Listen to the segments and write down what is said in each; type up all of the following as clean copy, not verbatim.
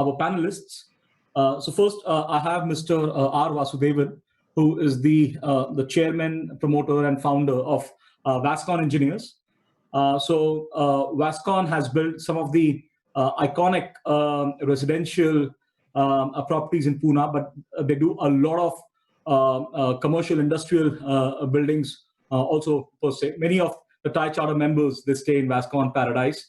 our panelists. So first, I have Mr. R. Vasudevan, who is the chairman, promoter, and founder of Vascon Engineers. Vascon has built some of the iconic residential properties in Pune, but they do a lot of commercial industrial buildings also per se. Many of the Thai Charter members, they stay in Vascon Paradise.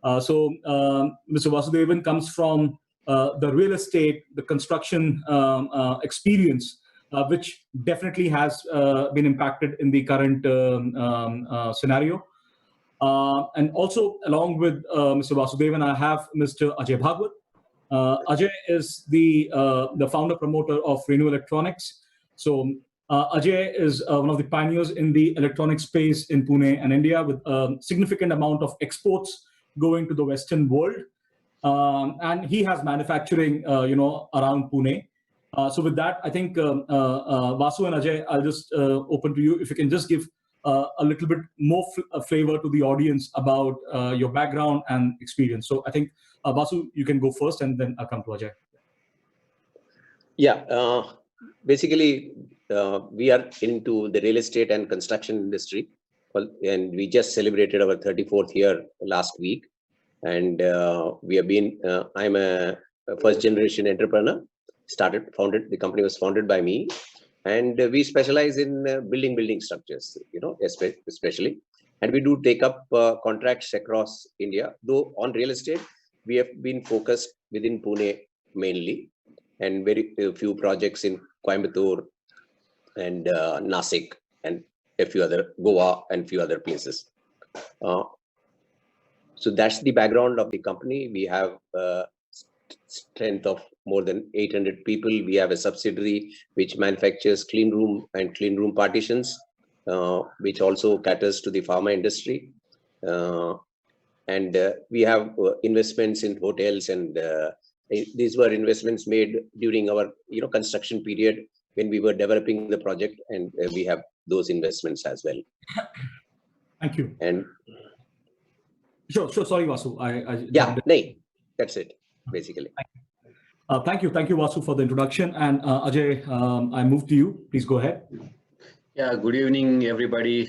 Mr. Vasudevan comes from the real estate, the construction experience, which definitely has been impacted in the current scenario. And also, along with Mr. Vasudevan, I have Mr. AJAY BHAGWAT. AJAY is the founder promoter of Renu Electronics. So AJAY is one of the pioneers in the electronic space in Pune and India, with a significant amount of exports going to the Western world. And he has manufacturing, around Pune. So with that, I think Vasu and Ajay, I'll just open to you. If you can just give a little bit more flavor to the audience about your background and experience. So I think Vasu, you can go first, and then I'll come to Ajay. Yeah, basically, we are into the real estate and construction industry. And we just celebrated our 34th year last week. And we have been, I'm a first generation entrepreneur, the company was founded by me. And we specialize in building structures, especially. And we do take up contracts across India, though on real estate, we have been focused within Pune mainly, and very few projects in Coimbatore and Nasik and a few other, Goa and few other places. So that's the background of the company. We have a strength of more than 800 people. We have a subsidiary which manufactures clean room and clean room partitions, which also caters to the pharma industry. And we have investments in hotels, and these were investments made during our construction period when we were developing the project, and we have those investments as well. Thank you. And Sure. Sorry, Vasu. Yeah, no, that's it, basically. Thank you, Vasu, for the introduction. And Ajay, I move to you. Please go ahead. Yeah, good evening, everybody.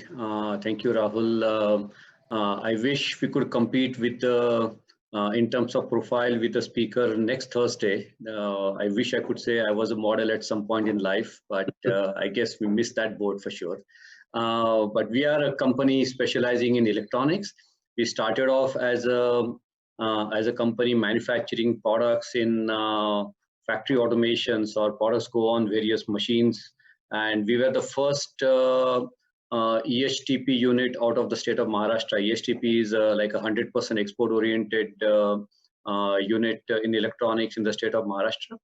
Thank you, Rahul. I wish we could compete with in terms of profile with the speaker next Thursday. I wish I could say I was a model at some point in life, but I guess we missed that boat for sure. But we are a company specializing in electronics. We started off as a company manufacturing products in factory automations, or products go on various machines. And we were the first EHTP unit out of the state of Maharashtra. EHTP is like a 100% export-oriented unit in electronics in the state of Maharashtra.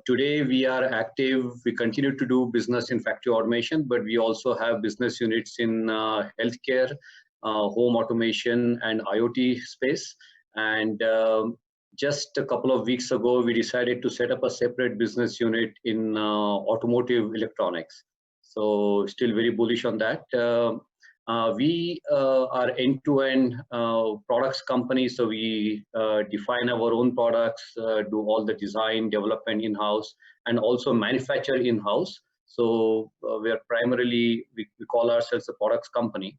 Today we are active. We continue to do business in factory automation, but we also have business units in healthcare, home automation, and IoT space. And just a couple of weeks ago, we decided to set up a separate business unit in automotive electronics. So still very bullish on that. We are end-to-end products company. So we define our own products, do all the design, development in-house, and also manufacture in-house. So we are primarily, we call ourselves a products company,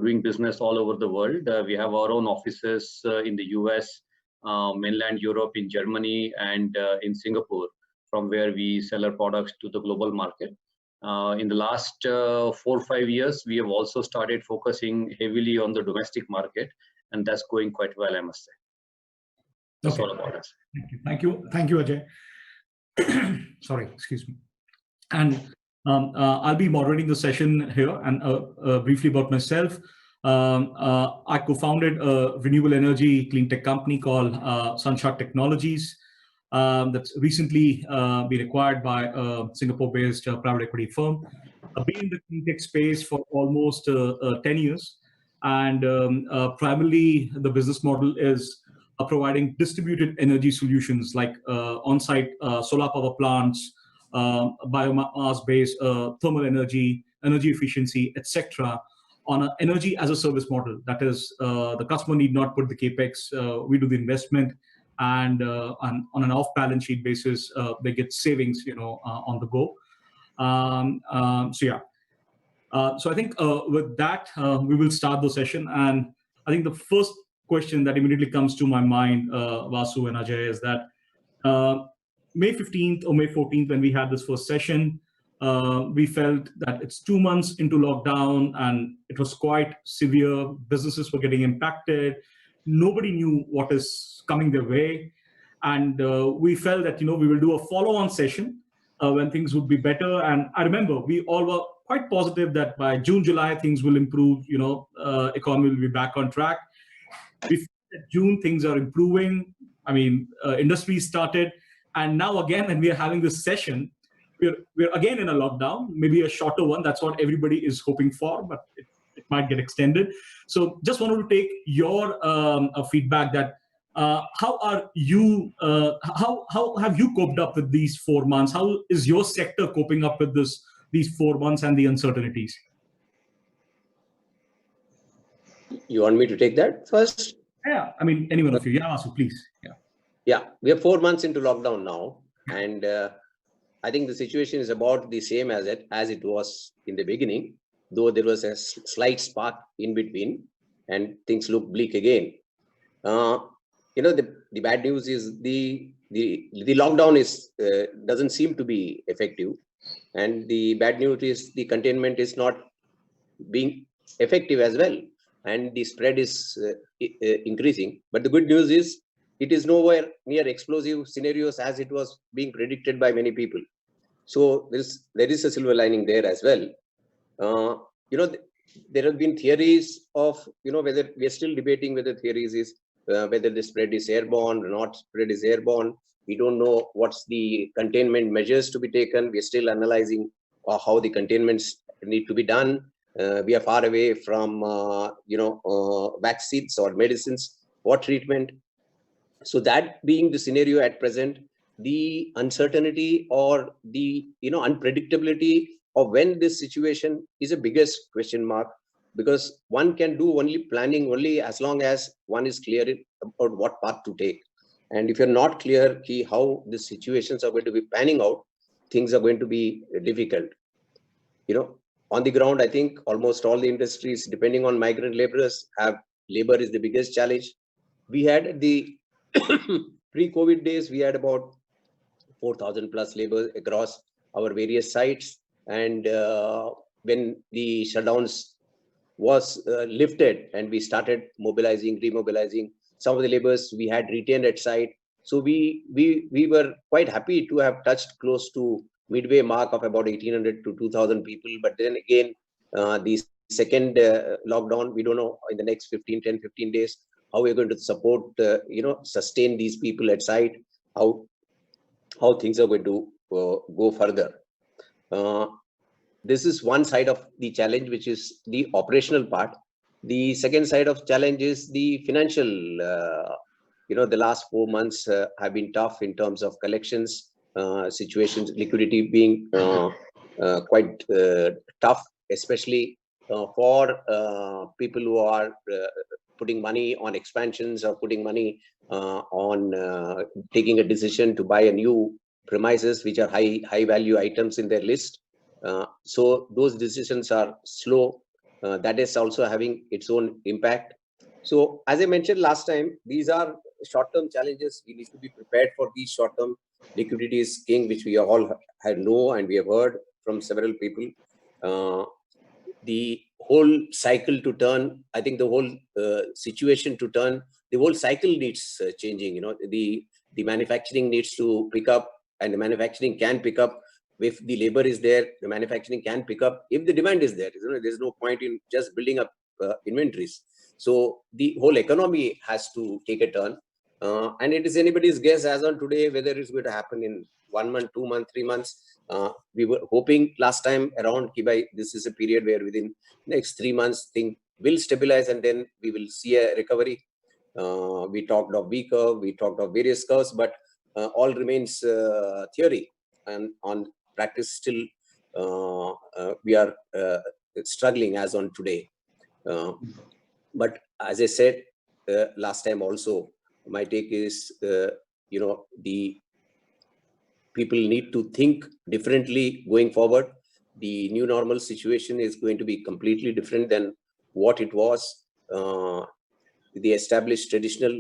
doing business all over the world. We have our own offices in the US, mainland Europe, in Germany, and in Singapore, from where we sell our products to the global market. In the last 4 or 5 years, we have also started focusing heavily on the domestic market, and that's going quite well, I must say. That's all about us. Thank you, Ajay. Sorry, excuse me. And I'll be moderating the session here. And briefly about myself, I co-founded a renewable energy clean tech company called Sunshot Technologies. That's recently been acquired by a Singapore-based private equity firm. I've been in the clean tech space for almost 10 years. And primarily, the business model is providing distributed energy solutions like on-site solar power plants, biomass-based thermal energy, energy efficiency, etc., on an energy as a service model. That is, the customer need not put the capex. We do the investment, and on an off-balance sheet basis, they get savings, on the go. So I think with that, we will start the session. And I think the first question that immediately comes to my mind, Vasu and Ajay, is that May 15th or May 14th, when we had this first session, we felt that it's 2 months into lockdown and it was quite severe. Businesses were getting impacted. Nobody knew what is coming their way. And we felt that, we will do a follow-on session when things would be better. And I remember we all were quite positive that by June, July, things will improve, economy will be back on track. We feel that June, things are improving. I mean, industry started. And now again, when we are having this session, we're again in a lockdown, maybe a shorter one. That's what everybody is hoping for, but it might get extended. So just wanted to take your feedback that how are you, how have you coped up with these 4 months? How is your sector coping up with these 4 months and the uncertainties? You want me to take that first? Yeah, I mean, any one of you. Yeah, Vasu, please. Yeah, we are 4 months into lockdown now, and I think the situation is about the same as it was in the beginning, though there was a slight spark in between, and things look bleak again. The bad news is the lockdown doesn't seem to be effective, and the bad news is the containment is not being effective as well, and the spread is increasing. But the good news is it is nowhere near explosive scenarios as it was being predicted by many people. So there is a silver lining there as well. There have been theories of, whether we are still debating whether theories is whether the spread is airborne or not spread is airborne. We don't know what's the containment measures to be taken. We are still analyzing how the containments need to be done. We are far away from, vaccines or medicines or treatment. So that being the scenario at present, the uncertainty or the unpredictability of when this situation is a biggest question mark, because one can do only planning only as long as one is clear about what path to take. And if you're not clear how the situations are going to be panning out, things are going to be difficult. On the ground, I think almost all the industries, depending on migrant laborers, labor is the biggest challenge. We had the pre-COVID days, we had about 4,000 plus labor across our various sites. And when the shutdowns was lifted and we started remobilizing some of the laborers we had retained at site. So we were quite happy to have touched close to midway mark of about 1,800 to 2,000 people. But then again, the second lockdown, we don't know in the next 10, 15 days, how we're going to support, sustain these people at site, how things are going to go further. This is one side of the challenge, which is the operational part. The second side of challenge is the financial. The last 4 months have been tough in terms of collections, situations, liquidity being quite tough, especially for people who are putting money on expansions or putting money on taking a decision to buy a new premises, which are high value items in their list. So those decisions are slow. That is also having its own impact. So as I mentioned last time, these are short-term challenges. We need to be prepared for these short-term. Liquidity is king, which we all know and we have heard from several people. The whole cycle to turn, I think the whole situation to turn, the whole cycle needs changing. The manufacturing needs to pick up, and the manufacturing can pick up. If the labor is there, the manufacturing can pick up. If the demand is there, there's no point in just building up inventories. So the whole economy has to take a turn. And it is anybody's guess as on today whether it's going to happen in 1 month, 2 months, 3 months. We were hoping last time around, this is a period where within next 3 months things will stabilize and then we will see a recovery. We talked of V curve, we talked of various curves, but all remains theory, and on practice still we are struggling as on today. But as I said last time also, my take is, the people need to think differently going forward. The new normal situation is going to be completely different than what it was. The established traditional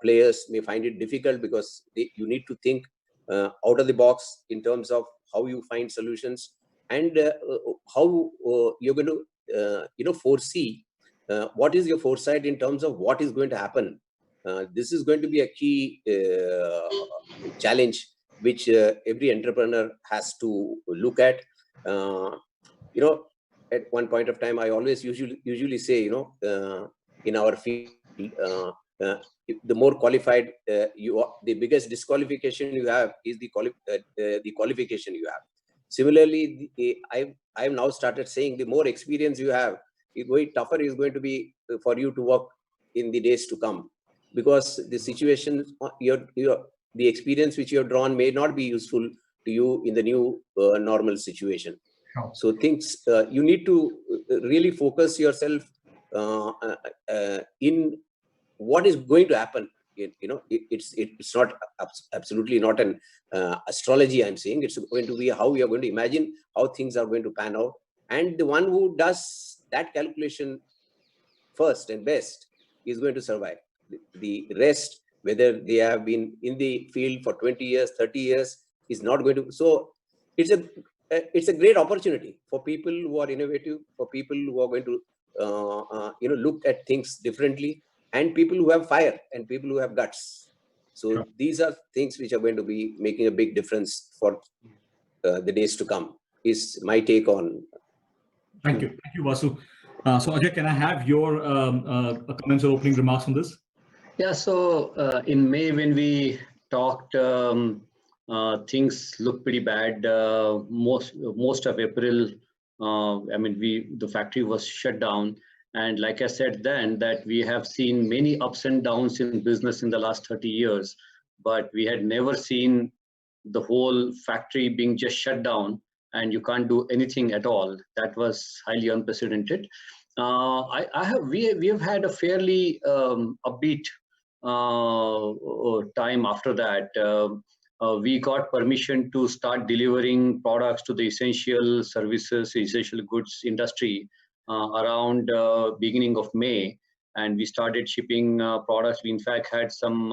players may find it difficult because you need to think out of the box in terms of how you find solutions and how you're going to foresee what is your foresight in terms of what is going to happen. This is going to be a key challenge which every entrepreneur has to look at. At one point of time, I always usually say, in our field, the more qualified you are, the biggest disqualification you have is the qualification you have. Similarly, I've now started saying the more experience you have, tougher is going to be for you to work in the days to come, because the situation, the experience which you have drawn may not be useful to you in the new normal situation. So things, you need to really focus yourself in what is going to happen. It's not absolutely not an astrology I'm saying. It's going to be how we are going to imagine how things are going to pan out. And the one who does that calculation first and best is going to survive. The rest, whether they have been in the field for 20 years, 30 years, is not going to. So it's a great opportunity for people who are innovative, for people who are going to look at things differently, and people who have fire and people who have guts. So these are things which are going to be making a big difference for the days to come, is my take on. Thank you, Vasu. So Ajay, can I have your comments or opening remarks on this? Yeah, so in May when we talked, things look pretty bad. Most of April, the factory was shut down. And like I said then, that we have seen many ups and downs in business in the last 30 years, but we had never seen the whole factory being just shut down and you can't do anything at all. That was highly unprecedented. We have had a fairly upbeat time after that. We got permission to start delivering products to the essential services, essential goods industry around beginning of May, and we started shipping products. We in fact had some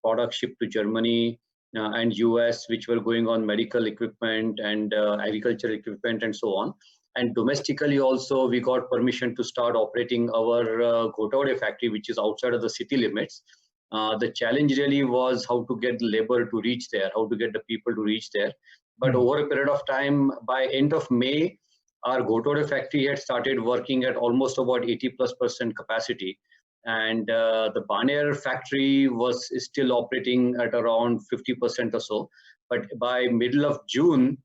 products shipped to Germany and US, which were going on medical equipment and agricultural equipment and so on. And domestically also, we got permission to start operating our Gotaude factory, which is outside of the city limits. The challenge really was how to get the labor to reach there, how to get the people to reach there. But over a period of time, by end of May, our Gotaude factory had started working at almost about 80+% capacity. And the Baner factory is still operating at around 50% or so. But by middle of June,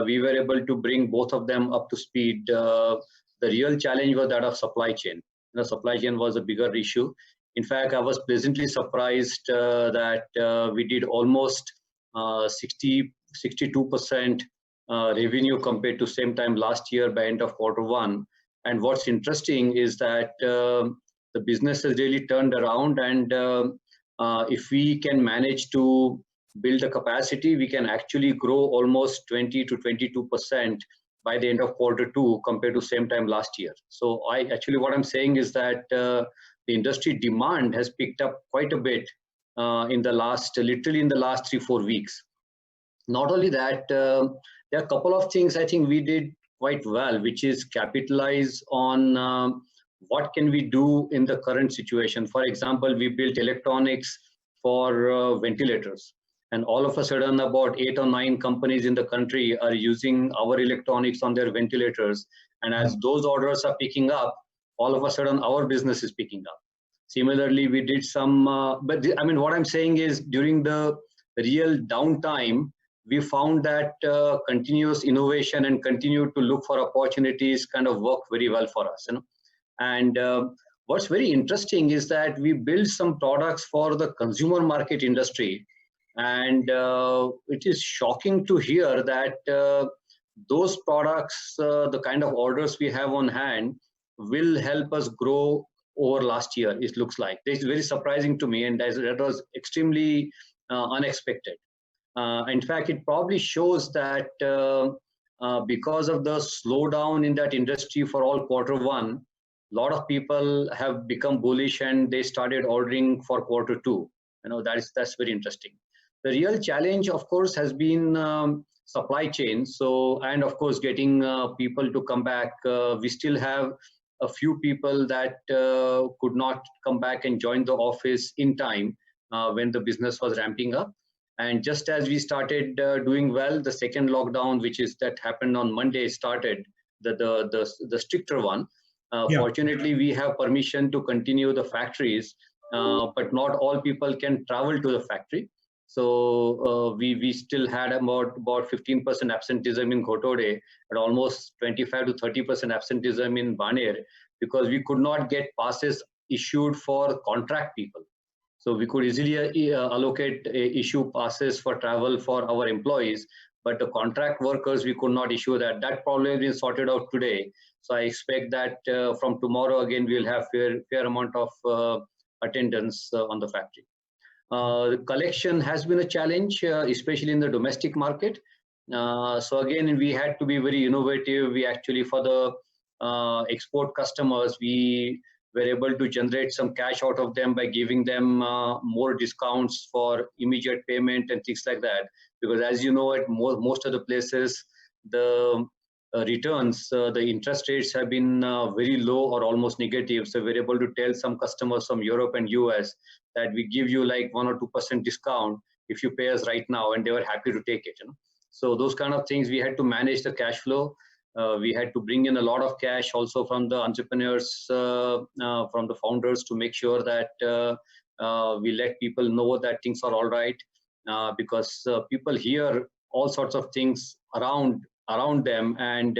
we were able to bring both of them up to speed. The real challenge was that of supply chain. The supply chain was a bigger issue. In fact, I was pleasantly surprised that we did almost 62% revenue compared to same time last year by end of Q1. And what's interesting is that the business has really turned around, and if we can manage to build a capacity, we can actually grow almost 20 to 22% by the end of Q2 compared to same time last year. So what I'm saying is that the industry demand has picked up quite a bit literally in the last 3-4 weeks. Not only that, there are a couple of things I think we did quite well, which is capitalize on what can we do in the current situation. For example, we built electronics for ventilators. And all of a sudden, about 8 or 9 companies in the country are using our electronics on their ventilators. And as those orders are picking up, all of a sudden, our business is picking up. Similarly, we did some, what I'm saying is during the real downtime, we found that continuous innovation and continue to look for opportunities kind of work very well for us. And what's very interesting is that we build some products for the consumer market industry. And it is shocking to hear that those products, the kind of orders we have on hand, will help us grow over last year, it looks like. It's very surprising to me, and that was extremely unexpected. In fact, it probably shows that because of the slowdown in that industry for all Q1, a lot of people have become bullish and they started ordering for Q2. That's very interesting. The real challenge, of course, has been supply chain. So, and of course, getting people to come back. We still have a few people that could not come back and join the office in time when the business was ramping up. And just as we started doing well, the second lockdown, that happened on Monday, started the stricter one. Fortunately, we have permission to continue the factories, but not all people can travel to the factory. So we still had about 15% absenteeism in Ghotode and almost 25 to 30% absenteeism in Baner, because we could not get passes issued for contract people. So we could easily allocate issue passes for travel for our employees, but the contract workers, we could not issue that. That problem has been sorted out today. So I expect that from tomorrow again, we'll have fair amount of attendance on the factory. The collection has been a challenge, especially in the domestic market. So again, we had to be very innovative. We actually, for the export customers, we were able to generate some cash out of them by giving them more discounts for immediate payment and things like that. Because as you know, at most of the places, the returns, the interest rates have been very low or almost negative. So we're able to tell some customers from Europe and US that we give you like 1 or 2% discount if you pay us right now, and they were happy to take it. So those kind of things, we had to manage the cash flow. We had to bring in a lot of cash also from the entrepreneurs, from the founders, to make sure that we let people know that things are all right, because people hear all sorts of things around them, and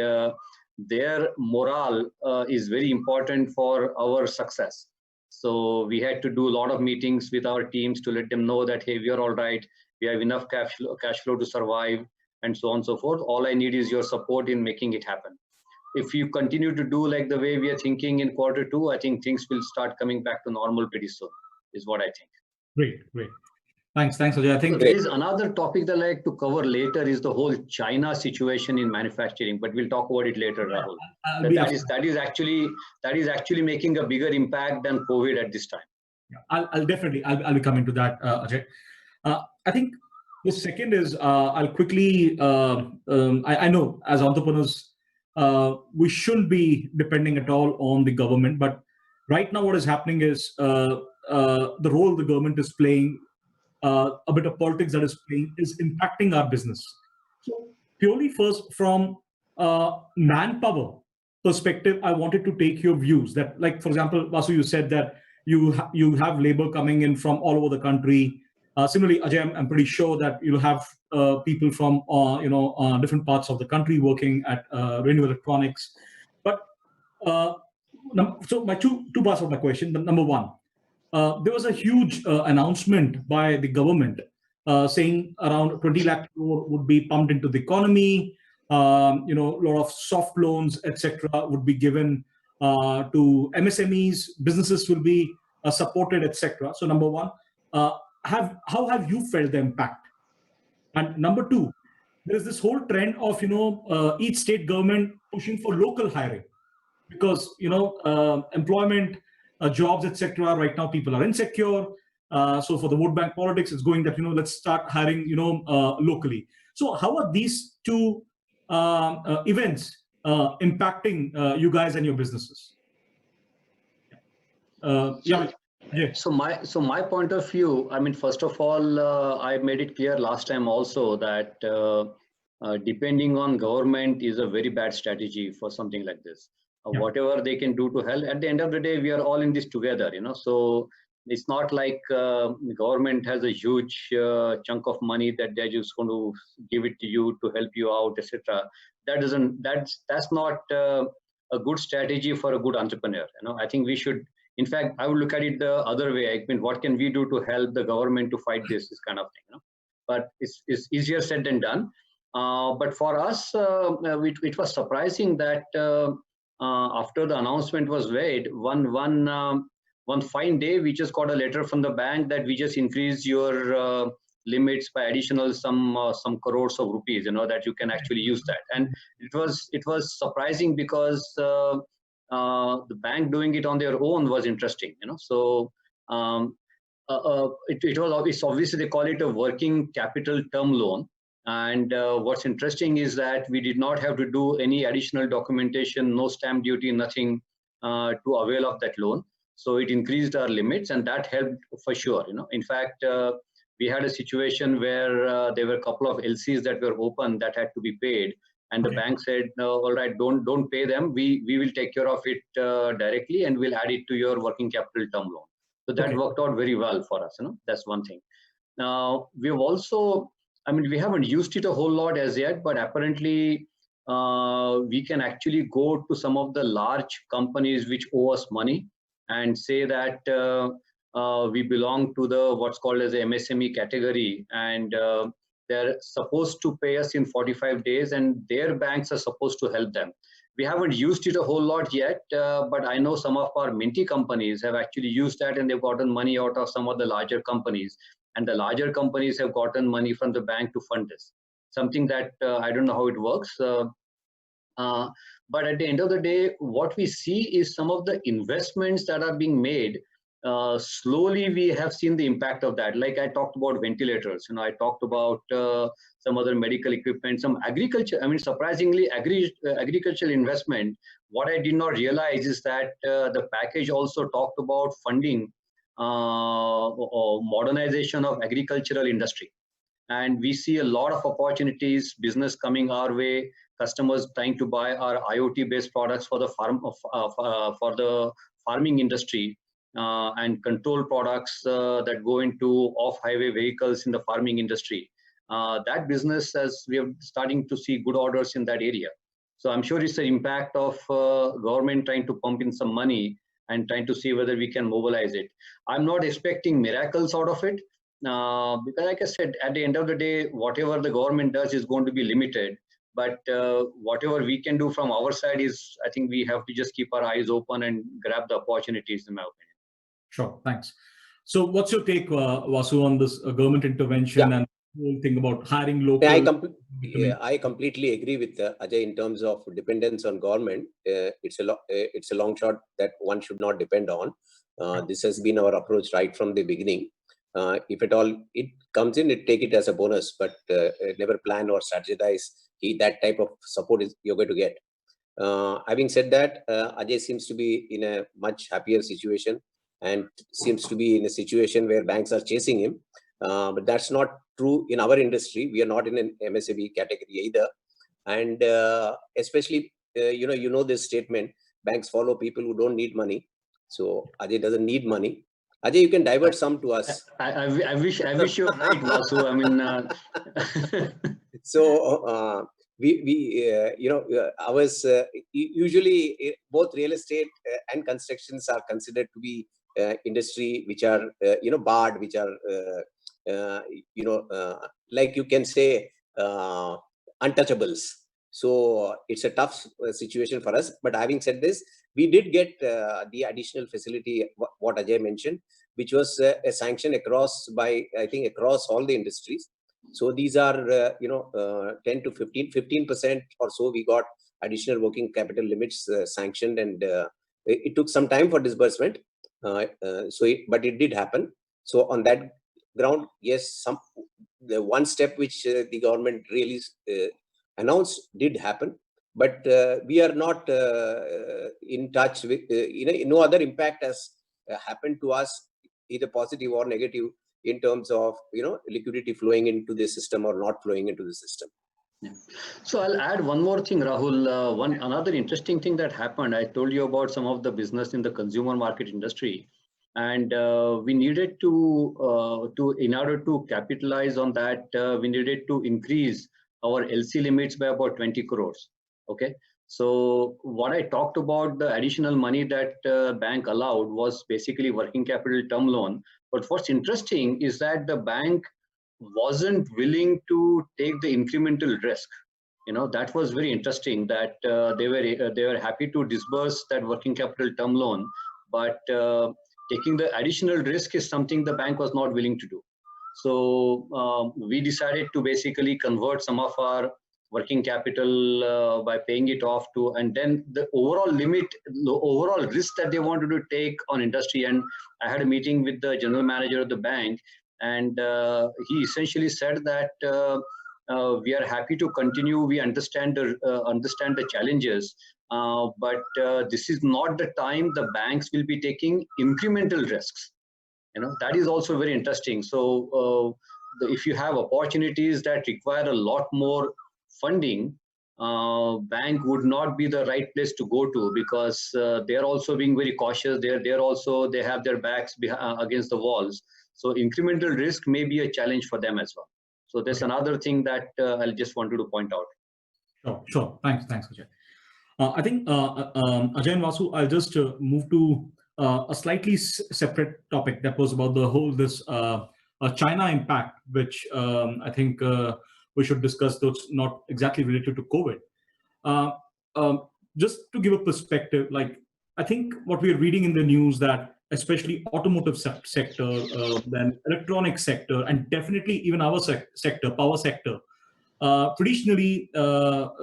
their morale is very important for our success. So we had to do a lot of meetings with our teams to let them know that, hey, we are all right, we have enough cash flow to survive, and so on and so forth. All I need is your support in making it happen. If you continue to do like the way we are thinking in Q2, I think things will start coming back to normal pretty soon, is what I think. Great. Thanks, Ajay. I think there is another topic that I like to cover later, is the whole China situation in manufacturing, but we'll talk about it later, Rahul. That is actually making a bigger impact than COVID at this time. I'll definitely be coming to that, Ajay. I think the second is I'll quickly. I know as entrepreneurs, we shouldn't be depending at all on the government, but right now what is happening is the role the government is playing. A bit of politics that is impacting our business. So purely first from manpower perspective, I wanted to take your views that, like, for example, Vasu, you said that you have labor coming in from all over the country. Similarly, Ajay, I'm pretty sure that you'll have people from different parts of the country working at Renu Electronics. But so my two parts of my question. Number one, there was a huge announcement by the government saying around 20 lakh crore would be pumped into the economy. A lot of soft loans, etc., would be given to MSMEs. Businesses will be supported, etc. So number one, how have you felt the impact? And number two, there is this whole trend of each state government pushing for local hiring, because employment, jobs, etc. Right now, people are insecure. So for the vote bank politics, it's going that let's start hiring locally. So how are these two events impacting you guys and your businesses? Yeah. So my point of view, I mean, first of all, I made it clear last time also that depending on government is a very bad strategy for something like this. Whatever they can do to help. At the end of the day, we are all in this together, So it's not like the government has a huge chunk of money that they're just going to give it to you to help you out, etc. That's not a good strategy for a good entrepreneur. I think we should. In fact, I would look at it the other way. I mean, what can we do to help the government to fight this kind of thing? But it's easier said than done. But for us, it was surprising that. After the announcement was made, one one fine day, we just got a letter from the bank that we just increased your limits by additional some crores of rupees, that you can actually use that. And it was surprising because the bank doing it on their own was interesting, So it's obviously they call it a working capital term loan. And what's interesting is that we did not have to do any additional documentation, no stamp duty, nothing to avail of that loan. So it increased our limits, and that helped for sure. In fact, we had a situation where there were a couple of LCs that were open that had to be paid, and the bank said, no, all right, don't pay them. We will take care of it directly, and we'll add it to your working capital term loan. So that worked out very well for us. That's one thing. Now we've also, we haven't used it a whole lot as yet, but apparently we can actually go to some of the large companies which owe us money and say that we belong to the what's called as the MSME category, and they're supposed to pay us in 45 days, and their banks are supposed to help them. We haven't used it a whole lot yet, but I know some of our minty companies have actually used that, and they've gotten money out of some of the larger companies. And the larger companies have gotten money from the bank to fund this. Something that I don't know how it works. But at the end of the day, what we see is some of the investments that are being made. Slowly, we have seen the impact of that. Like I talked about ventilators, I talked about some other medical equipment, some agriculture. Surprisingly, agricultural investment. What I did not realize is that the package also talked about funding or modernization of agricultural industry. And we see a lot of opportunities, business coming our way, customers trying to buy our IoT-based products for the farming industry, and control products that go into off-highway vehicles in the farming industry. That business, as we are starting to see good orders in that area. So I'm sure it's the impact of government trying to pump in some money and trying to see whether we can mobilize it. I'm not expecting miracles out of it, because like I said, at the end of the day, whatever the government does is going to be limited. But whatever we can do from our side is, I think we have to just keep our eyes open and grab the opportunities, in my opinion. Sure, thanks. So what's your take, Vasu, on this government intervention and the whole thing about hiring local? I completely agree with Ajay in terms of dependence on government. It's a long shot that one should not depend on. This has been our approach right from the beginning. If at all it comes in, take it as a bonus, but never plan or strategize that type of support you're going to get. Having said that, Ajay seems to be in a much happier situation and seems to be in a situation where banks are chasing him. But that's not true in our industry. We are not in an MSME category either. And especially, you know this statement, banks follow people who don't need money. So Ajay doesn't need money. Ajay, you can divert some to us. I wish you're right, Vasu. So ours usually both real estate and constructions are considered to be industry which are barred, which are like you can say untouchables. So it's a tough situation for us. But having said this, we did get the additional facility, what Ajay mentioned, which was a sanction across across all the industries. So these are 10 to 15% or so. We got additional working capital limits sanctioned, and it took some time for disbursement. But it did happen. So on that ground, yes, the one step which the government really announced did happen, but we are not in touch with no other impact has happened to us, either positive or negative, in terms of liquidity flowing into the system or not flowing into the system. Yeah. So I'll add one more thing, Rahul. Another interesting thing that happened. I told you about some of the business in the consumer market industry, and we needed to in order to capitalize on that, we needed to increase our LC limits by about 20 crores. Okay. So what I talked about, the additional money that bank allowed was basically working capital term loan. But what's interesting is that the bank wasn't willing to take the incremental risk. That was very interesting, that they were happy to disburse that working capital term loan, but taking the additional risk is something the bank was not willing to do. So we decided to basically convert some of our working capital by paying it off to, and then the overall limit, the overall risk that they wanted to take on industry. And I had a meeting with the general manager of the bank, and he essentially said that we are happy to continue. We understand the challenges, but this is not the time the banks will be taking incremental risks. That is also very interesting. So if you have opportunities that require a lot more funding, bank would not be the right place to go to, because they're also being very cautious. They have their backs against the walls. So incremental risk may be a challenge for them as well. So there's another thing that I just wanted to point out. Sure. Thanks, Ajay. I think Ajay and Vasu, I'll just move to a slightly separate topic that was about the whole China impact, which I think we should discuss. Those not exactly related to COVID. Just to give a perspective, like I think what we're reading in the news that especially automotive sector, then electronic sector, and definitely even our sector, power sector. Traditionally,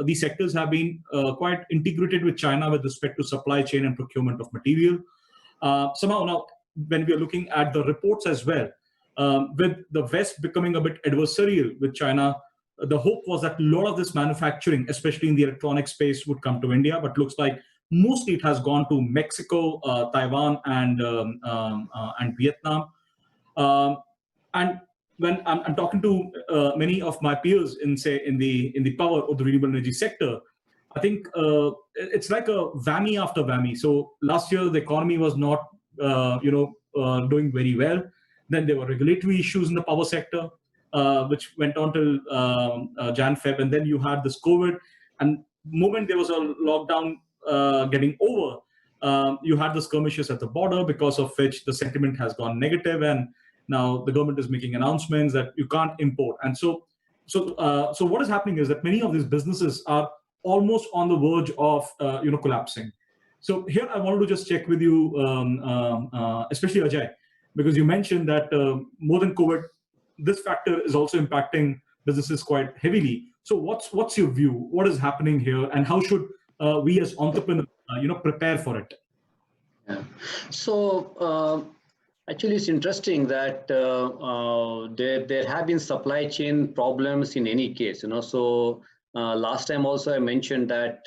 these sectors have been quite integrated with China with respect to supply chain and procurement of material. Somehow now, when we are looking at the reports as well, with the West becoming a bit adversarial with China, the hope was that a lot of this manufacturing, especially in the electronic space, would come to India, but looks like mostly it has gone to Mexico, Taiwan, and Vietnam. And when I'm talking to many of my peers in the power or the renewable energy sector, I think it's like a whammy after whammy. So last year the economy was not doing very well. Then there were regulatory issues in the power sector, which went on till Jan Feb, and then you had this COVID. And moment there was a lockdown getting over, you had the skirmishes at the border, because of which the sentiment has gone negative, and now the government is making announcements that you can't import. And so what is happening is that many of these businesses are almost on the verge of collapsing. So here I wanted to just check with you, especially Ajay, because you mentioned that more than COVID, this factor is also impacting businesses quite heavily. So what's your view? What is happening here, and how should we as entrepreneurs, prepare for it? Yeah. So actually, it's interesting that there have been supply chain problems in any case. So last time also I mentioned that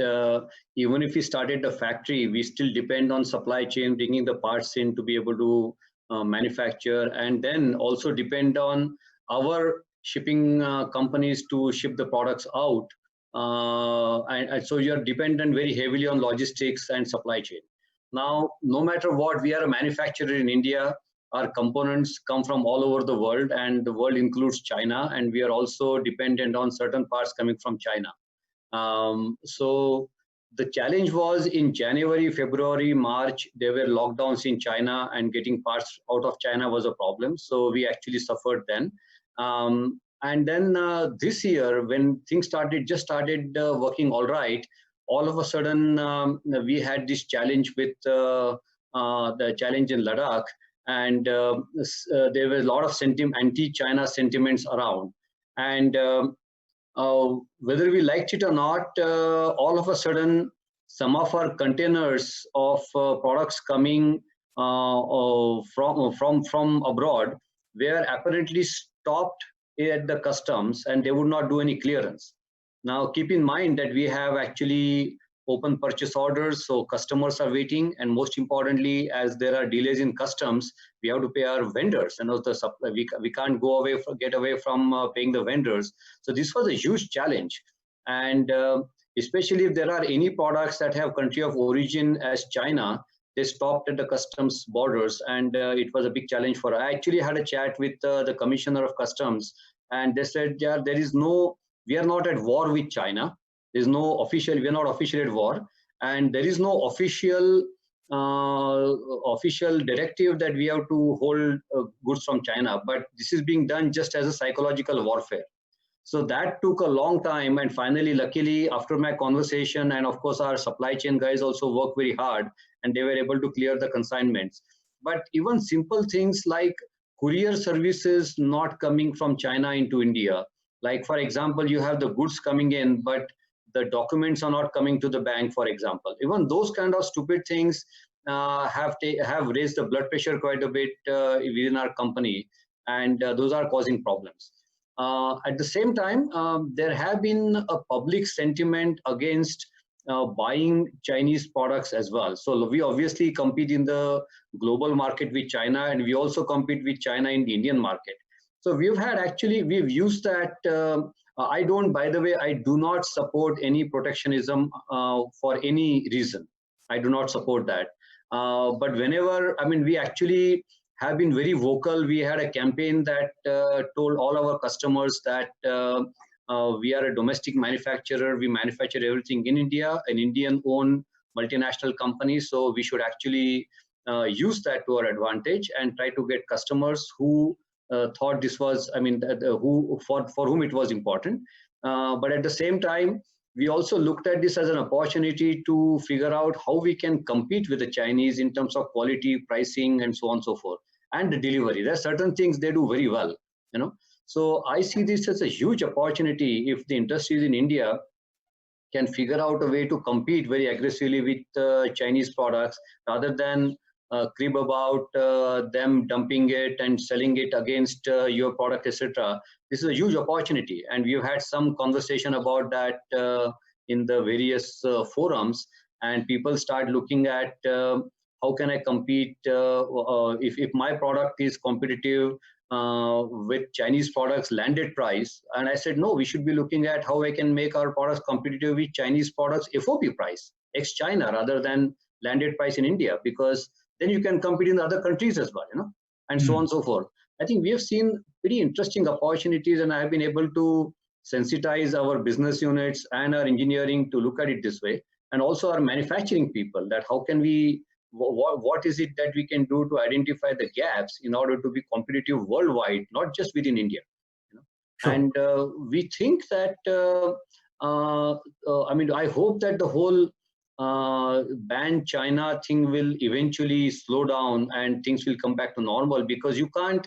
even if we started the factory, we still depend on supply chain bringing the parts in to be able to manufacture, and then also depend on our shipping companies to ship the products out. And so you're dependent very heavily on logistics and supply chain. Now, no matter what, we are a manufacturer in India. Our components come from all over the world, and the world includes China, and we are also dependent on certain parts coming from China. So the challenge was in January, February, March, there were lockdowns in China, and getting parts out of China was a problem. So we actually suffered then. And then this year, when things started working all right, all of a sudden we had this challenge with the challenge in Ladakh, and there were a lot of anti-China sentiments around. And whether we liked it or not, all of a sudden, some of our containers of products coming from abroad were apparently stopped at the customs, and they would not do any clearance. Now, keep in mind that we have actually open purchase orders, so customers are waiting, and most importantly, as there are delays in customs, we have to pay our vendors, and also we can't get away from paying the vendors. So this was a huge challenge, and especially if there are any products that have country of origin as China, they stopped at the customs borders, and it was a big challenge for us. I actually had a chat with the Commissioner of Customs, and they said, yeah, we are not at war with China. There's no official, we are not officially at war, and there is no official directive that we have to hold goods from China, but this is being done just as a psychological warfare. So that took a long time, and finally, luckily, after my conversation, and of course our supply chain guys also worked very hard, and they were able to clear the consignments. but even simple things like courier services not coming from China into India. Like, for example, you have the goods coming in, but the documents are not coming to the bank, for example. Even those kind of stupid things have raised the blood pressure quite a bit within our company, and those are causing problems. At the same time, there have been a public sentiment against buying Chinese products as well. So we obviously compete in the global market with China, and we also compete with China in the Indian market. So we've used that. By the way, I do not support any protectionism for any reason. I do not support that. But whenever, we actually have been very vocal. We had a campaign that told all our customers that we are a domestic manufacturer. We manufacture everything in India, an Indian-owned multinational company. So we should actually use that to our advantage and try to get customers who thought this was, for whom it was important. But at the same time, we also looked at this as an opportunity to figure out how we can compete with the Chinese in terms of quality, pricing, and so on and so forth, and the delivery. There are certain things they do very well, So I see this as a huge opportunity if the industries in India can figure out a way to compete very aggressively with Chinese products rather than crib about them dumping it and selling it against your product, etc. This is a huge opportunity, and we've had some conversation about that in the various forums, and people start looking at how can I compete if my product is competitive with Chinese products landed price. And I said, no, we should be looking at how I can make our products competitive with Chinese products FOB price, ex-China, rather than landed price in India, because then you can compete in other countries as well, and so on and so forth. I think we have seen pretty interesting opportunities, and I have been able to sensitize our business units and our engineering to look at it this way, and also our manufacturing people, that how can we, what is it that we can do to identify the gaps in order to be competitive worldwide, not just within India. Sure. And we think that, I hope that the whole ban China thing will eventually slow down and things will come back to normal, because you can't,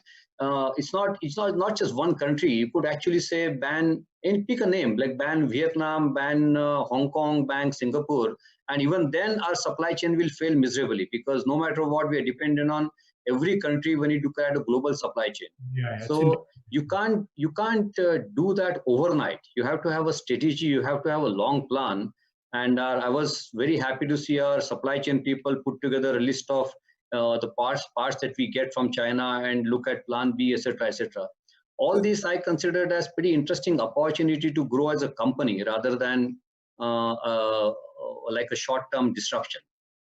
it's not just one country. You could actually say ban, and pick a name, like ban Vietnam, ban Hong Kong, ban Singapore, and even then our supply chain will fail miserably, because no matter what, we are dependent on every country when you look at a global supply chain. Yeah, so you can't do that overnight. You have to have a strategy, you have to have a long plan. And I was very happy to see our supply chain people put together a list of the parts that we get from China and look at plan B, etc., etc. All these I considered as pretty interesting opportunity to grow as a company rather than like a short-term disruption.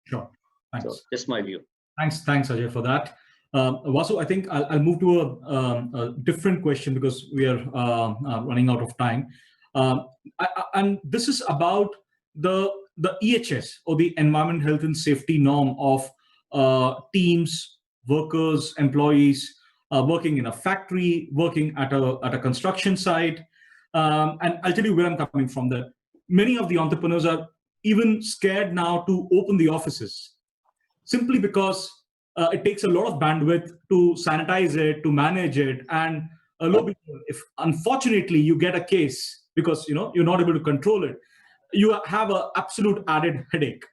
Sure. Thanks. So that's my view. Thanks, Ajay, for that. Vasu, I think I'll move to a different question because we are running out of time. And this is about the EHS, or the Environment, Health and Safety norm of teams, workers, employees working in a factory, working at a construction site. And I'll tell you where I'm coming from. That many of the entrepreneurs are even scared now to open the offices, simply because it takes a lot of bandwidth to sanitize it, to manage it, and if unfortunately you get a case because you're not able to control it, you have an absolute added headache.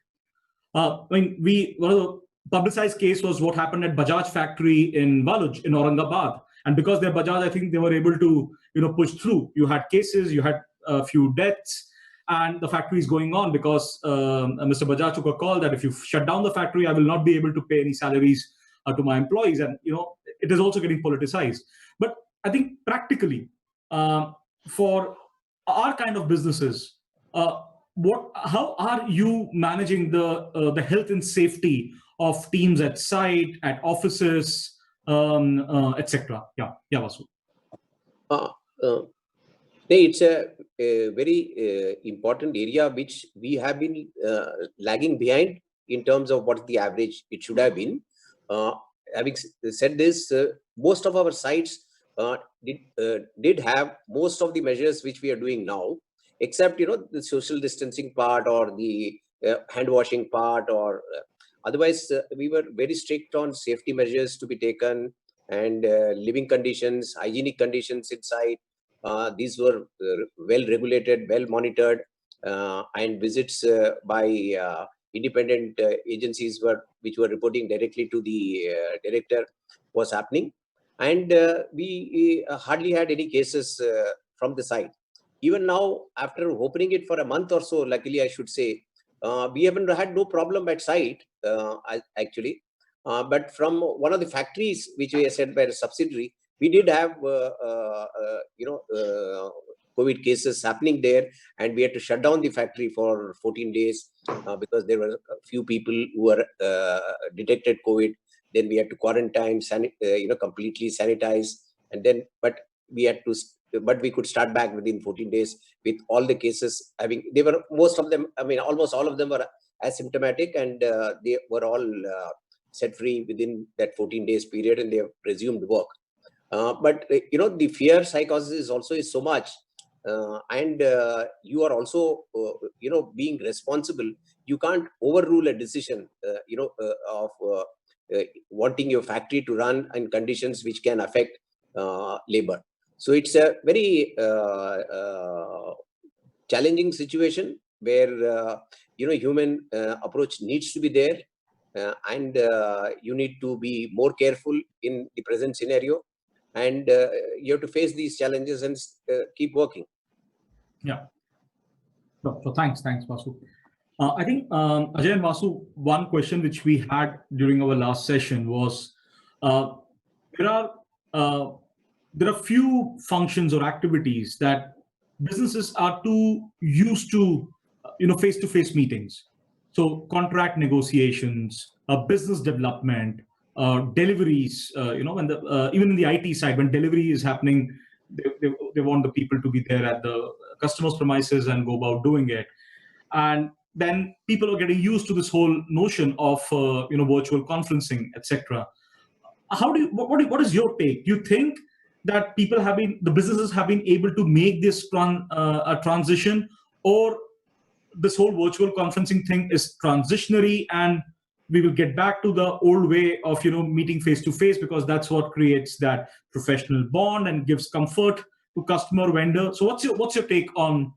One of the publicized case was what happened at Bajaj factory in Waluj in Aurangabad, and because they're Bajaj, I think they were able to push through. You had cases, you had a few deaths, and the factory is going on because Mr. Bajaj took a call that if you shut down the factory, I will not be able to pay any salaries to my employees, and it is also getting politicized. But I think practically, for our kind of businesses, how are you managing the health and safety of teams at site, at offices, etc.? Yeah, Vasu. It's a very important area which we have been lagging behind in terms of what the average it should have been. Having said this, most of our sites did have most of the measures which we are doing now, except the social distancing part or the hand washing part, or Otherwise, we were very strict on safety measures to be taken, and living conditions, hygienic conditions inside. These were well regulated, well monitored, and visits by independent agencies which were reporting directly to the director was happening. And we hardly had any cases from the site. Even now, after opening it for a month or so, luckily I should say, we haven't had no problem at site actually. But from one of the factories which we are sent by a subsidiary, we did have COVID cases happening there, and we had to shut down the factory for 14 days because there were a few people who were detected COVID. Then we had to quarantine, completely sanitize, and then but we could start back within 14 days with all the cases having. They were most of them. I mean, almost all of them were asymptomatic, and they were all set free within that 14 days period, and they have resumed work. But the fear psychosis is also so much, and you are also being responsible. You can't overrule a decision of wanting your factory to run in conditions which can affect labor. So it's a very challenging situation where human approach needs to be there, and you need to be more careful in the present scenario, and you have to face these challenges and keep working. Yeah. So thanks, Vasu. I think Ajay and Vasu, one question which we had during our last session was there are few functions or activities that businesses are too used to, face-to-face meetings. So contract negotiations, business development, deliveries. When even in the IT side, when delivery is happening, they want the people to be there at the customer's premises and go about doing it. And then people are getting used to this whole notion of virtual conferencing, etc. What is your take? Do you think that the businesses have been able to make this a transition, or this whole virtual conferencing thing is transitionary and we will get back to the old way of meeting face to face, because that's what creates that professional bond and gives comfort to customer, vendor? So what's your take on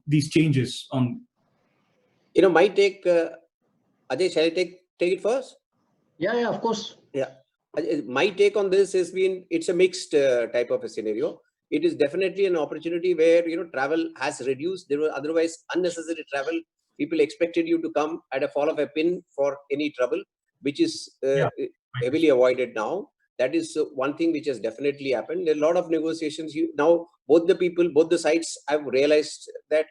these changes? On my take, Ajay, shall I take it first? Yeah, of course. Yeah, my take on this has been, it's a mixed type of a scenario. It is definitely an opportunity where travel has reduced. There was otherwise unnecessary travel. People expected you to come at a fall of a pin for any trouble, which is heavily avoided now. That is one thing which has definitely happened. There are a lot of negotiations. Now both the sides have realized that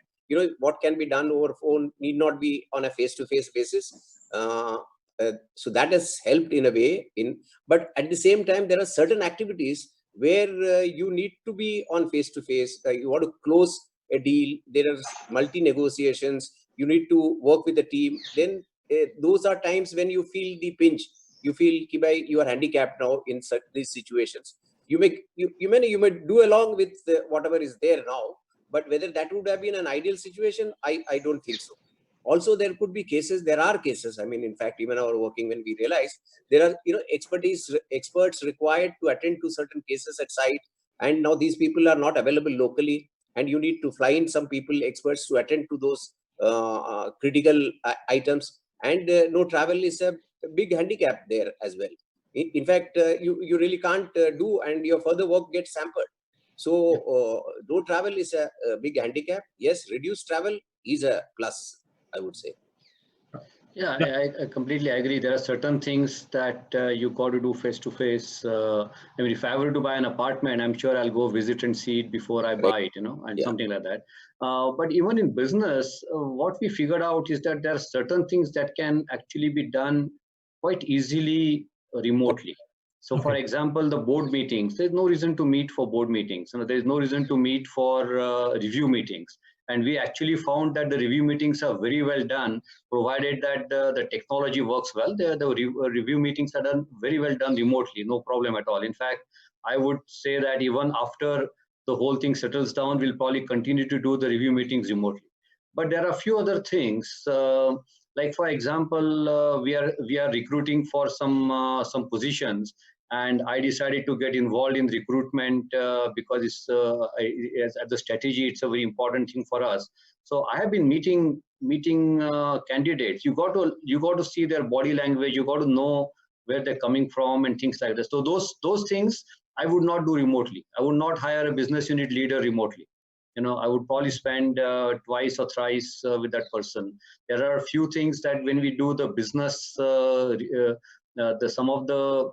what can be done over phone need not be on a face-to-face basis. So that has helped in a way. But at the same time, there are certain activities where you need to be on face-to-face. You want to close a deal. There are multi-negotiations. You need to work with the team. Then those are times when you feel the pinch. You feel you are handicapped now in these situations. You may do along with whatever is there now, but whether that would have been an ideal situation, I don't think so. Also, there are cases. I mean, in fact, even our working, when we realize there are experts required to attend to certain cases at site, and now these people are not available locally, and you need to fly in some experts to attend to those critical items, and no travel is a big handicap there as well. In fact, you really can't do, and your further work gets hampered. So no travel is a big handicap. Yes, reduced travel is a plus, I would say. Yeah, I completely agree. There are certain things that you got to do face to face. I mean, if I were to buy an apartment, I'm sure I'll go visit and see it before I buy it, and something like that. But even in business, what we figured out is that there are certain things that can actually be done quite easily remotely. So, for example, the board meetings, there's no reason to meet for board meetings. There's no reason to meet for review meetings. And we actually found that the review meetings are very well done, provided that the technology works well. The review meetings are done very well done remotely, no problem at all. In fact, I would say that even after the whole thing settles down, we'll probably continue to do the review meetings remotely. But there are a few other things, Like for example, we are recruiting for some positions, and I decided to get involved in recruitment because it's as a strategy, it's a very important thing for us. So I have been meeting candidates. You got to see their body language. You got to know where they're coming from and things like that. So those things I would not do remotely. I would not hire a business unit leader remotely. I would probably spend twice or thrice with that person. There are a few things that when we do the business, some of the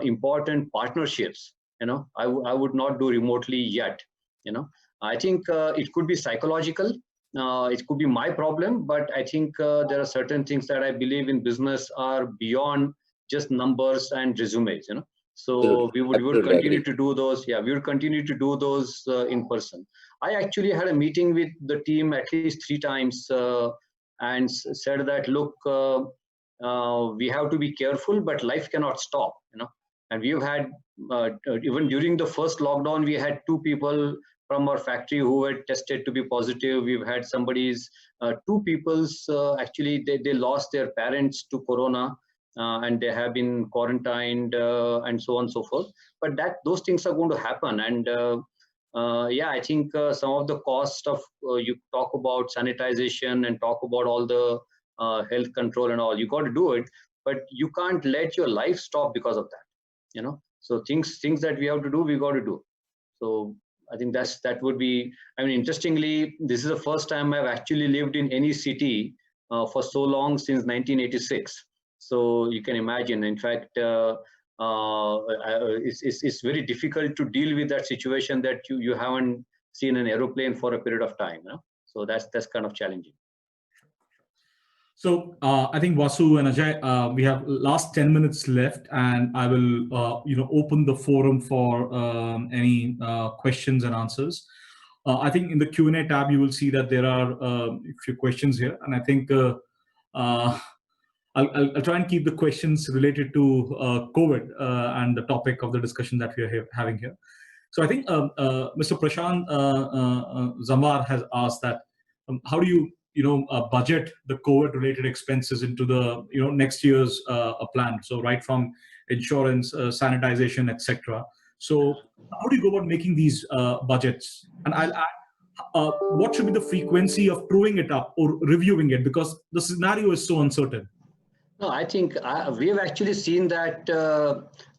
important partnerships, I would not do remotely yet. I think it could be psychological. It could be my problem, but I think there are certain things that I believe in business are beyond just numbers and resumes. So we would continue to do those. Yeah, we would continue to do those in person. I actually had a meeting with the team at least 3 times and said that, look, we have to be careful, but life cannot stop. And we've had even during the first lockdown, we had 2 people from our factory who were tested to be positive. We've had somebody's 2 people's actually they lost their parents to corona. And they have been quarantined and so on and so forth. But those things are going to happen. And yeah, I think some of the cost of you talk about sanitization and talk about all the health control and all, you got to do it, but you can't let your life stop because of that. So things that we have to do, we got to do. So I think that would be. I mean, interestingly, this is the first time I've actually lived in any city for so long since 1986. So you can imagine, in fact, it's very difficult to deal with that situation that you haven't seen an aeroplane for a period of time. So that's kind of challenging. So I think Vasu and Ajay, we have last 10 minutes left, and I will open the forum for any questions and answers. I think in the Q&A tab you will see that there are a few questions here, and I think I'll try and keep the questions related to COVID and the topic of the discussion that we are having here. So I think Mr. Prashant Zamwar has asked that how do you budget the COVID-related expenses into the next year's plan? So right from insurance, sanitization, etc. So how do you go about making these budgets? And I'll add, what should be the frequency of proving it up or reviewing it, because the scenario is so uncertain? No, I think we have actually seen that,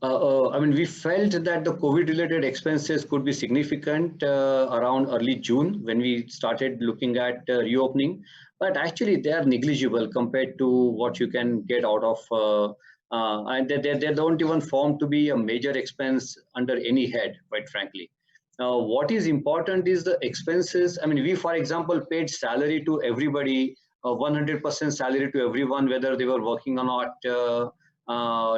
I mean, we felt that the COVID-related expenses could be significant around early June when we started looking at reopening, but actually they are negligible compared to what you can get out of, and they don't even form to be a major expense under any head, quite frankly. What is important is the expenses. I mean, we, for example, paid salary to everybody, 100% salary to everyone, whether they were working or not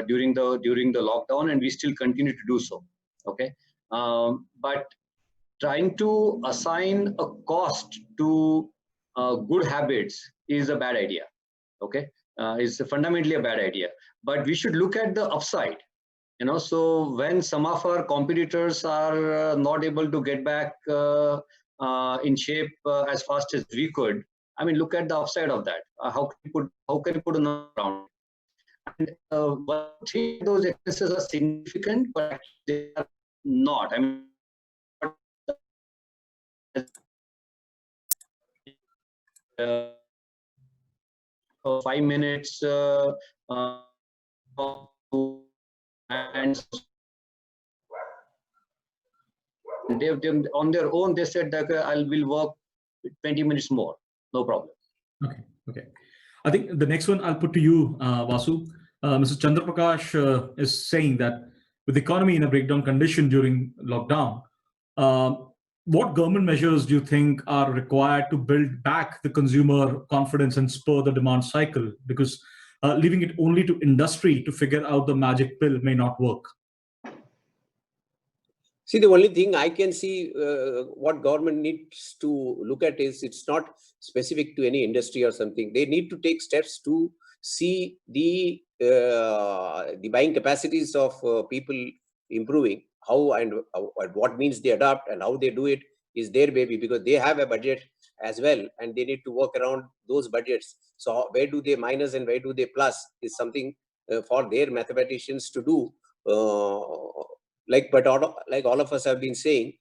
during the lockdown, and we still continue to do so. Okay, but trying to assign a cost to good habits is a bad idea. Okay, it's fundamentally a bad idea. But we should look at the upside. So when some of our competitors are not able to get back in shape as fast as we could, I mean, look at the upside of that. How can you put a number around it? And one thing, those expenses are significant, but they are not. I mean, 5 minutes and they on their own they said that I will work 20 minutes more, no problem. Okay. I think the next one I'll put to you, Vasu. Mr. Chandra Prakash is saying that with the economy in a breakdown condition during lockdown, what government measures do you think are required to build back the consumer confidence and spur the demand cycle? Because leaving it only to industry to figure out the magic pill may not work. See, the only thing I can see what government needs to look at is, it's not specific to any industry or something. They need to take steps to see the buying capacities of people improving, how and what means they adopt and how they do it, is their baby, because they have a budget as well and they need to work around those budgets. So where do they minus and where do they plus is something for their mathematicians to do. But all of us have been saying,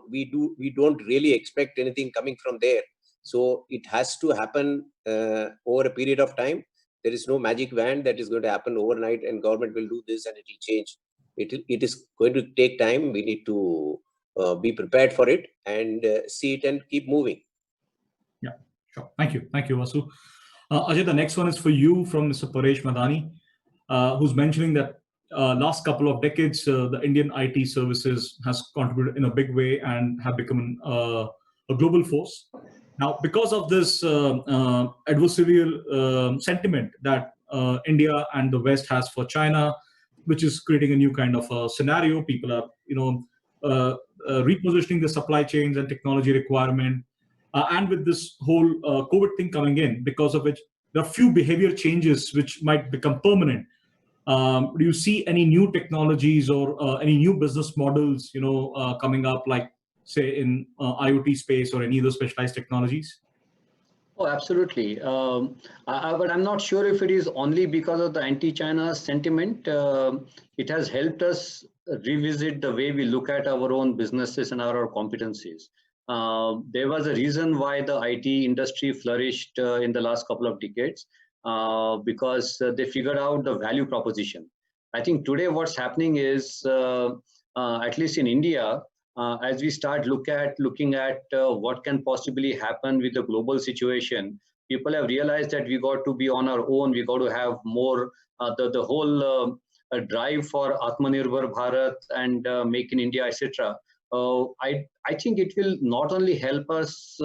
we don't really expect anything coming from there. So it has to happen over a period of time. There is no magic wand that is going to happen overnight and government will do this and it will change. It is going to take time. We need to be prepared for it and see it and keep moving. Yeah, sure. Thank you, Vasu. Ajay, the next one is for you from Mr. Paresh Madani, who's mentioning that last couple of decades, the Indian IT services has contributed in a big way and have become a global force. Now, because of this adversarial sentiment that India and the West has for China, which is creating a new kind of scenario, people are, repositioning the supply chains and technology requirement. And with this whole COVID thing coming in, because of which there are few behavior changes which might become permanent. Do you see any new technologies or any new business models, coming up, like say in IoT space or any other specialized technologies? Oh, absolutely. But I'm not sure if it is only because of the anti-China sentiment. It has helped us revisit the way we look at our own businesses and our competencies. There was a reason why the IT industry flourished in the last couple of decades, because they figured out the value proposition. I think today what's happening is, at least in India, as we start looking at what can possibly happen with the global situation, people have realized that we got to be on our own. We got to have more the whole drive for Atmanirbhar Bharat and Make in India, etc. I think it will not only help us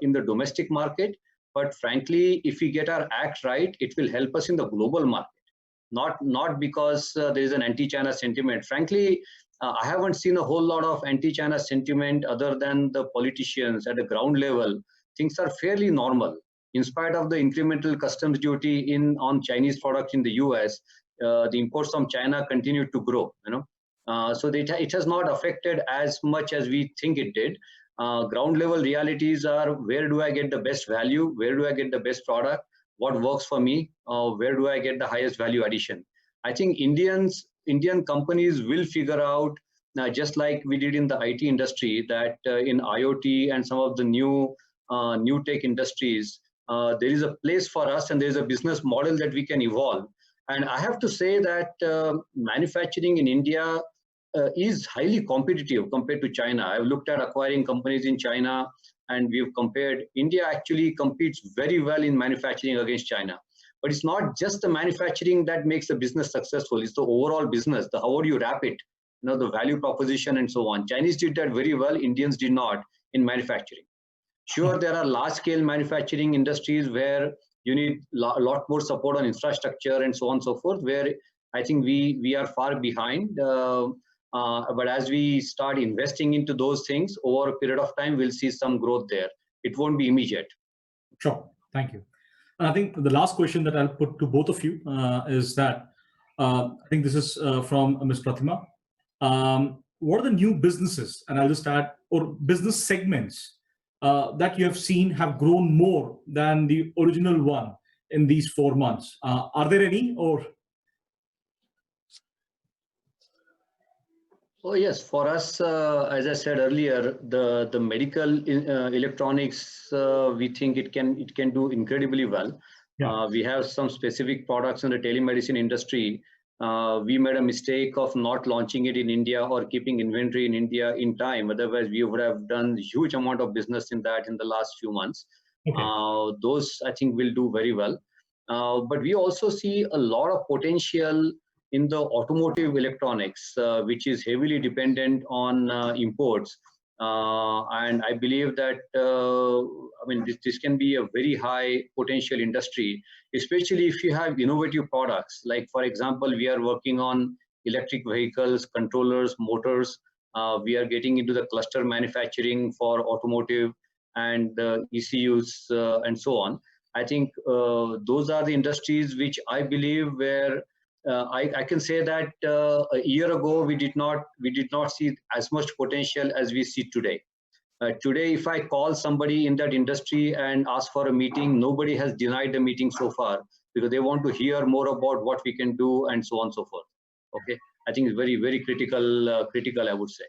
in the domestic market, but frankly, if we get our act right, it will help us in the global market. Not because there is an anti-China sentiment. Frankly, I haven't seen a whole lot of anti-China sentiment other than the politicians at the ground level. Things are fairly normal. In spite of the incremental customs duty on Chinese products in the US, the imports from China continue to grow. So it has not affected as much as we think it did. Ground level realities are, where do I get the best value? Where do I get the best product? What works for me? Where do I get the highest value addition? I think Indian companies will figure out, just like we did in the IT industry, that in IoT and some of the new tech industries, there is a place for us and there is a business model that we can evolve. And I have to say that manufacturing in India is highly competitive compared to China. I've looked at acquiring companies in China and we've compared. India actually competes very well in manufacturing against China. But it's not just the manufacturing that makes the business successful. It's the overall business, how would you wrap it, the value proposition and so on. Chinese did that very well. Indians did not in manufacturing. Sure, there are large-scale manufacturing industries where you need a lot more support on infrastructure and so on and so forth, where I think we are far behind. But as we start investing into those things over a period of time, we'll see some growth there. It won't be immediate. Sure. Thank you. I think the last question that I'll put to both of you is that, I think this is from Ms. Pratima. What are the new businesses, and I'll just add, or business segments that you have seen have grown more than the original one in these 4 months? Are there any, or? Oh yes, for us, as I said earlier, the medical electronics, we think it can do incredibly well. Yeah. We have some specific products in the telemedicine industry. We made a mistake of not launching it in India or keeping inventory in India in time. Otherwise, we would have done a huge amount of business in that in the last few months. Okay. Those I think will do very well. But we also see a lot of potential in the automotive electronics, which is heavily dependent on imports. And I believe that, this can be a very high potential industry, especially if you have innovative products. Like, for example, we are working on electric vehicles, controllers, motors. We are getting into the cluster manufacturing for automotive and ECUs and so on. I think those are the industries which I believe where I can say that a year ago we did not see as much potential as we see today. Today, if I call somebody in that industry and ask for a meeting, nobody has denied the meeting so far because they want to hear more about what we can do and so on and so forth. Okay, I think it's very, very critical, I would say.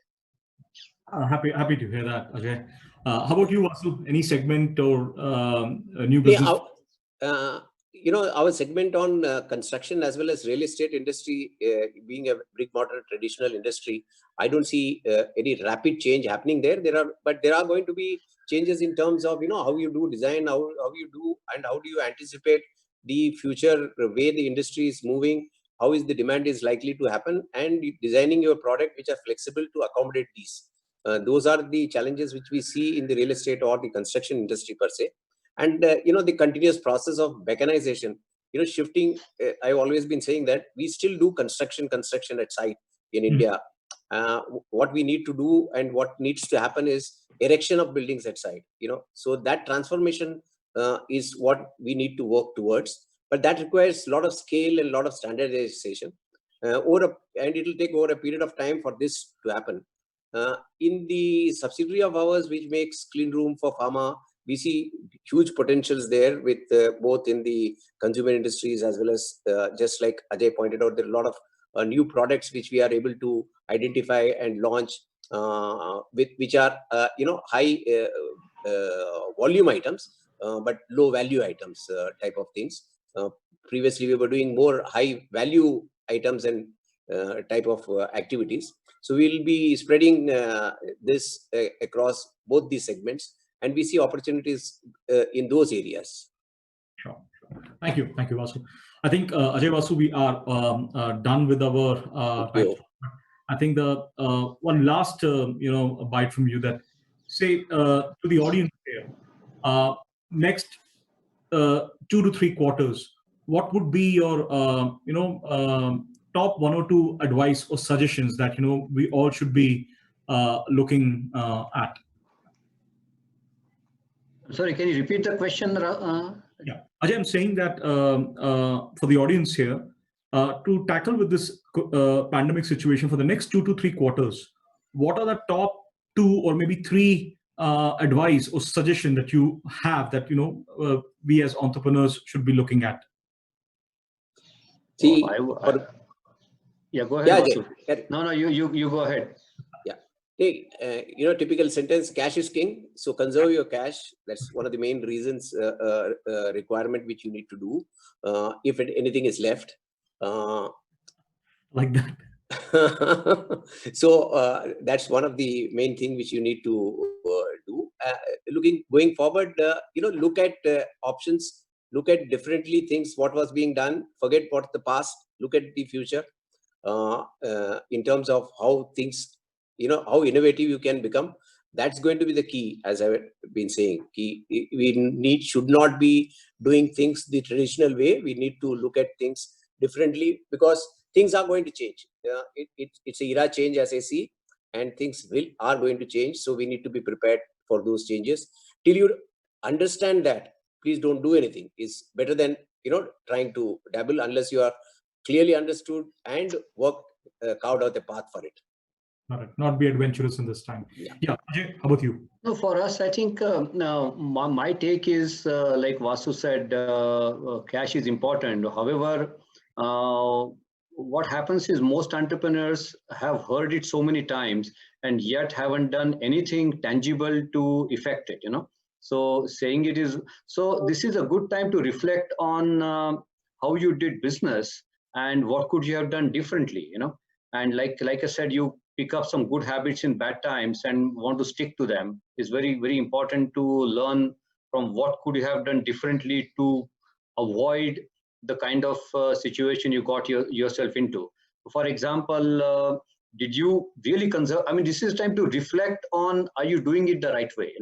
Happy to hear that, Ajay. How about you, Vasu? Any segment or a new business? Our segment on construction as well as real estate industry, being a brick mortar traditional industry, I don't see any rapid change happening there. But there are going to be changes in terms of how you do design, how you do, and how do you anticipate the future way the industry is moving, how is the demand is likely to happen, and designing your product which are flexible to accommodate these. Those are the challenges which we see in the real estate or the construction industry per se. And the continuous process of mechanization, shifting. I've always been saying that we still do construction at site in India. What we need to do and what needs to happen is erection of buildings at site. So that transformation is what we need to work towards. But that requires a lot of scale and a lot of standardization. And it will take over a period of time for this to happen. In the subsidiary of ours, which makes clean room for pharma, we see huge potentials there with both in the consumer industries as well as just like Ajay pointed out, there are a lot of new products which we are able to identify and launch, which are high volume items, but low value items type of things. Previously, we were doing more high value items and type of activities. So we'll be spreading this across both these segments, and we see opportunities in those areas. Sure. Thank you, Vasu. I think Ajay, Vasu, we are done with our time. I think the one last bite from you that say to the audience here, next 2 to 3 quarters, what would be your top 1 or 2 advice or suggestions that we all should be looking at? Sorry, can you repeat the question? Yeah, Ajay, I'm saying that for the audience here, to tackle with this pandemic situation for the next 2 to 3 quarters, what are the top 2 or maybe 3 advice or suggestion that you have that we as entrepreneurs should be looking at? See, yeah, go ahead. Yeah, no, you go ahead. Yeah. Hey, typical sentence: cash is king. So conserve your cash. That's one of the main reasons, requirement which you need to do. If anything is left, like that. So that's one of the main thing which you need to do. Going forward, look at options. Look at differently things. What was being done. Forget what the past. Look at the future. In terms of how things, how innovative you can become. That's going to be the key, as I've been saying. We should not be doing things the traditional way. We need to look at things differently because things are going to change. It's a era change, as I see, and things are going to change. So we need to be prepared for those changes. Till you understand that, please don't do anything. It's better than trying to dabble unless you are clearly understood and carved out a path for it. Not be adventurous in this time. Yeah, Ajay, how about you? No, for us, I think now my take is like Vasu said, cash is important. However, what happens is most entrepreneurs have heard it so many times and yet haven't done anything tangible to effect it. So saying it is so. This is a good time to reflect on how you did business and what could you have done differently. And like I said, you pick up some good habits in bad times and want to stick to them. It's very, very important to learn from what could you have done differently to avoid the kind of situation you got yourself into. For example, did you really conserve? I mean, this is time to reflect on, are you doing it the right way?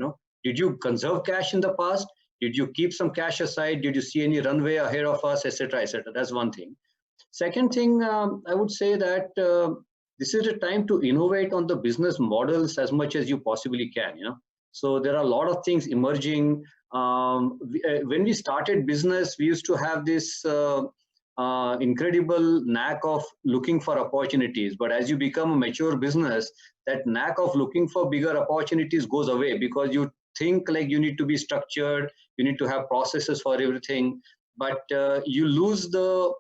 Did you conserve cash in the past? Did you keep some cash aside? Did you see any runway ahead of us, etc., etc.? That's one thing. Second thing, I would say that this is a time to innovate on the business models as much as you possibly can. So there are a lot of things emerging. When we started business, we used to have this incredible knack of looking for opportunities. But as you become a mature business, that knack of looking for bigger opportunities goes away, because you think like you need to be structured, you need to have processes for everything, but you lose the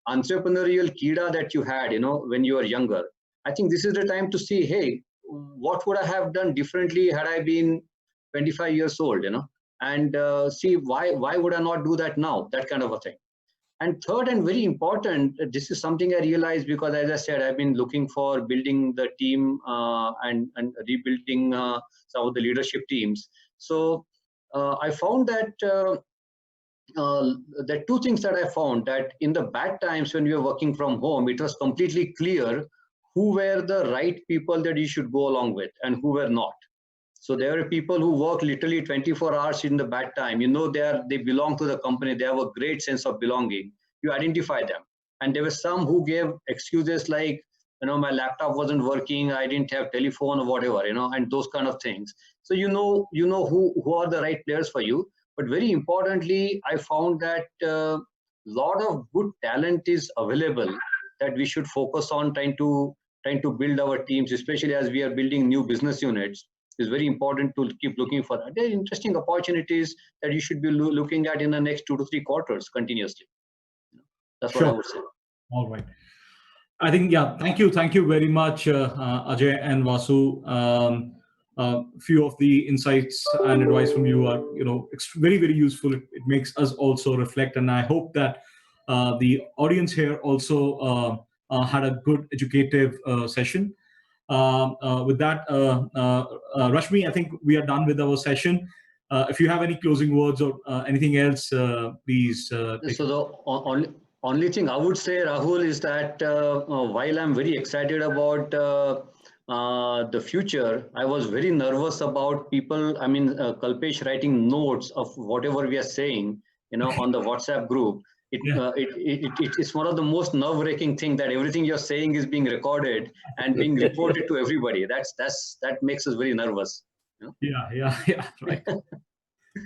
entrepreneurial kida that you had, when you were younger. I think this is the time to see, hey, what would I have done differently had I been 25 years old, and see why would I not do that now, that kind of a thing. And third, and very important, this is something I realized, because as I said, I've been looking for building the team and rebuilding some of the leadership teams. So I found that there are two things that I found, that in the bad times when we were working from home, it was completely clear who were the right people that you should go along with and who were not. So there are people who work literally 24 hours in the bad time. They belong to the company. They have a great sense of belonging. You identify them. And there were some who gave excuses like, my laptop wasn't working, I didn't have telephone or whatever, and those kind of things. So you know who are the right players for you. But very importantly, I found that a lot of good talent is available that we should focus on trying to build our teams, especially as we are building new business units. It's very important to keep looking for that. There are interesting opportunities that you should be looking at in the next 2 to 3 quarters continuously. That's what I would say. All right. I think, yeah, thank you very much, Ajay and Vasu. Few of the insights and advice from you are, very, very useful. It makes us also reflect, and I hope that the audience here also had a good educative session. With that, Rashmi, I think we are done with our session. If you have any closing words or anything else, please. So the only thing I would say, Rahul, is that while I'm very excited about the future, I was very nervous about people, Kalpesh writing notes of whatever we are saying, on the WhatsApp group. It's one of the most nerve-wracking thing that everything you're saying is being recorded and being reported to everybody. That makes us very nervous. Yeah, right.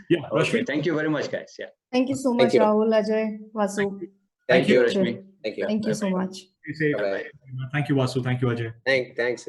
Yeah, okay. Thank you very much, guys. Yeah. Thank you so much, Rahul, Ajay, Vasu. Thank you, Rashmi. Thank you. Thank you so much. Thank you, Vasu. Thank you, Ajay. Thanks.